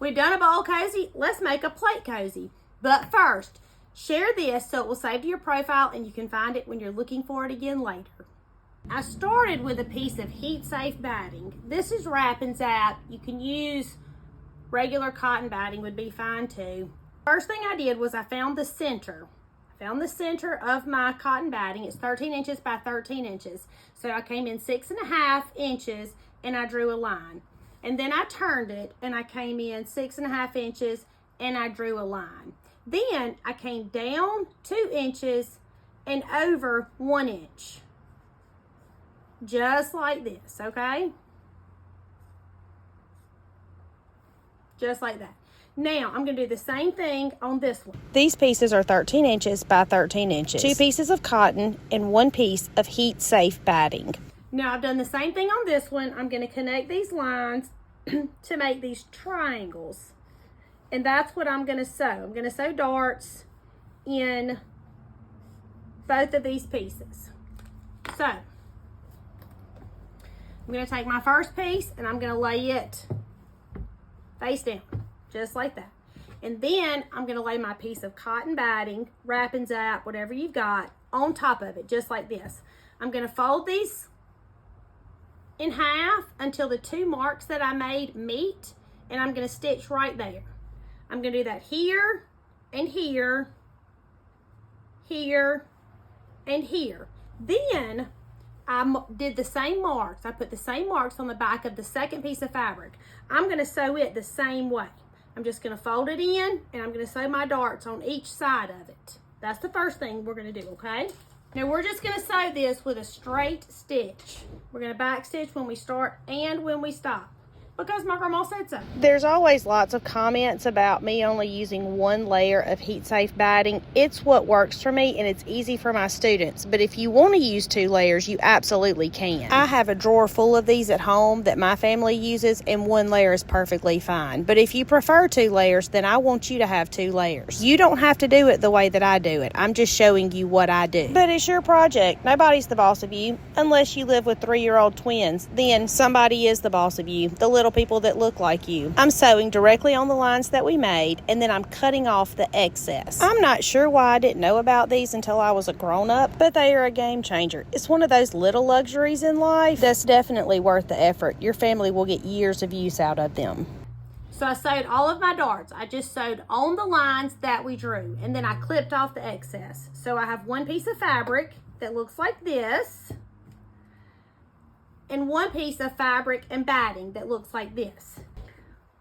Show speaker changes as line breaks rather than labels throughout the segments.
we've done a bowl cozy. Let's make a plate cozy. But first, share this so it will save to your profile and you can find it when you're looking for it again later. I started with a piece of heat-safe batting. This is Wrap and Zap. You can use regular cotton batting, would be fine too. First thing I did was I found the center. I found the center of my cotton batting. It's 13 inches by 13 inches. So I came in 6.5 inches and I drew a line. And then I turned it and I came in 6.5 inches and I drew a line. Then I came down 2 inches and over 1 inch. Just like this, okay? Just like that. Now, I'm going to do the same thing on this one. These pieces are 13 inches by 13 inches. 2 pieces of cotton and 1 piece of heat-safe batting. Now, I've done the same thing on this one. I'm going to connect these lines to make these triangles. And that's what I'm going to sew. I'm going to sew darts in both of these pieces. So, I'm going to take my first piece and I'm going to lay it face down, just like that. And then I'm going to lay my piece of cotton batting, Wrap and Zap, whatever you've got, on top of it, just like this. I'm going to fold these in half until the 2 marks that I made meet, and I'm going to stitch right there. I'm going to do that here and here, here and here. Then I did the same marks. I put the same marks on the back of the second piece of fabric. I'm going to sew it the same way. I'm just going to fold it in and I'm going to sew my darts on each side of it. That's the first thing we're going to do, okay? Now we're just going to sew this with a straight stitch. We're going to back stitch when we start and when we stop, because my grandma said so. There's always lots of comments about me only using 1 layer of heat-safe batting. It's what works for me and it's easy for my students. But if you want to use 2 layers, you absolutely can. I have a drawer full of these at home that my family uses, and 1 layer is perfectly fine. But if you prefer 2 layers, then I want you to have 2 layers. You don't have to do it the way that I do it. I'm just showing you what I do. But it's your project. Nobody's the boss of you. Unless you live with 3-year-old twins, then somebody is the boss of you. The little people that look like you. I'm sewing directly on the lines that we made, and then I'm cutting off the excess. I'm not sure why I didn't know about these until I was a grown-up, but they are a game changer. It's one of those little luxuries in life that's definitely worth the effort. Your family will get years of use out of them. So I sewed all of my darts. I just sewed on the lines that we drew, and then I clipped off the excess. So I have 1 piece of fabric that looks like this, and 1 piece of fabric and batting that looks like this.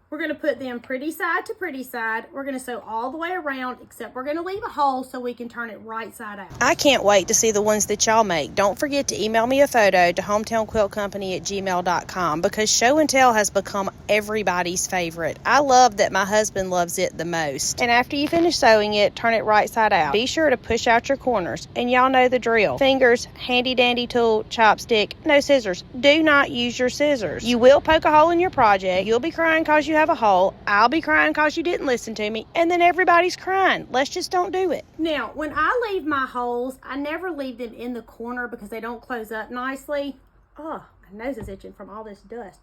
We're going to put them pretty side to pretty side. We're going to sew all the way around, except we're going to leave a hole so we can turn it right side out. I can't wait to see the ones that y'all make. Don't forget to email me a photo to hometownquiltcompany@gmail.com, because show and tell has become everybody's favorite. I love that my husband loves it the most. And after you finish sewing it, turn it right side out. Be sure to push out your corners, and y'all know the drill. Fingers, handy dandy tool, chopstick, no scissors. Do not use your scissors. You will poke a hole in your project. You'll be crying because you have a hole. I'll be crying because you didn't listen to me, and then everybody's crying. Let's just don't do it. Now, when I leave my holes, I never leave them in the corner because they don't close up nicely. Oh, my nose is itching from all this dust.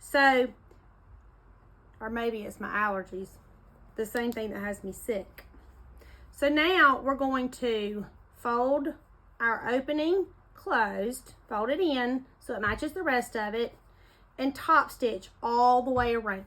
So, or maybe it's my allergies, the same thing that has me sick. So now we're going to fold our opening closed, fold it in so it matches the rest of it, and top stitch all the way around.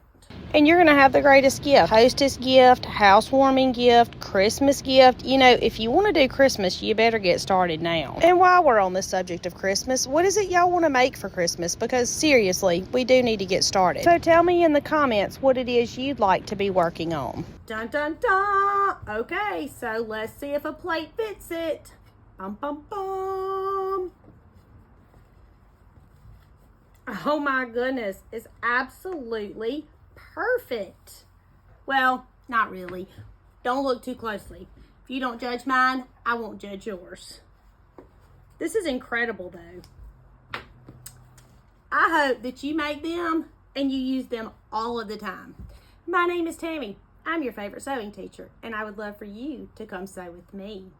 And you're going to have the greatest gift. Hostess gift, housewarming gift, Christmas gift. You know, if you want to do Christmas, you better get started now. And while we're on the subject of Christmas, what is it y'all want to make for Christmas? Because seriously, we do need to get started. So tell me in the comments what it is you'd like to be working on. Dun dun dun! Okay, so let's see if a plate fits it. Bum bum bum! Oh my goodness, it's absolutely perfect. Well, not really. Don't look too closely. If you don't judge mine, I won't judge yours. This is incredible though. I hope that you make them and you use them all of the time. My name is Tammy. I'm your favorite sewing teacher, and I would love for you to come sew with me.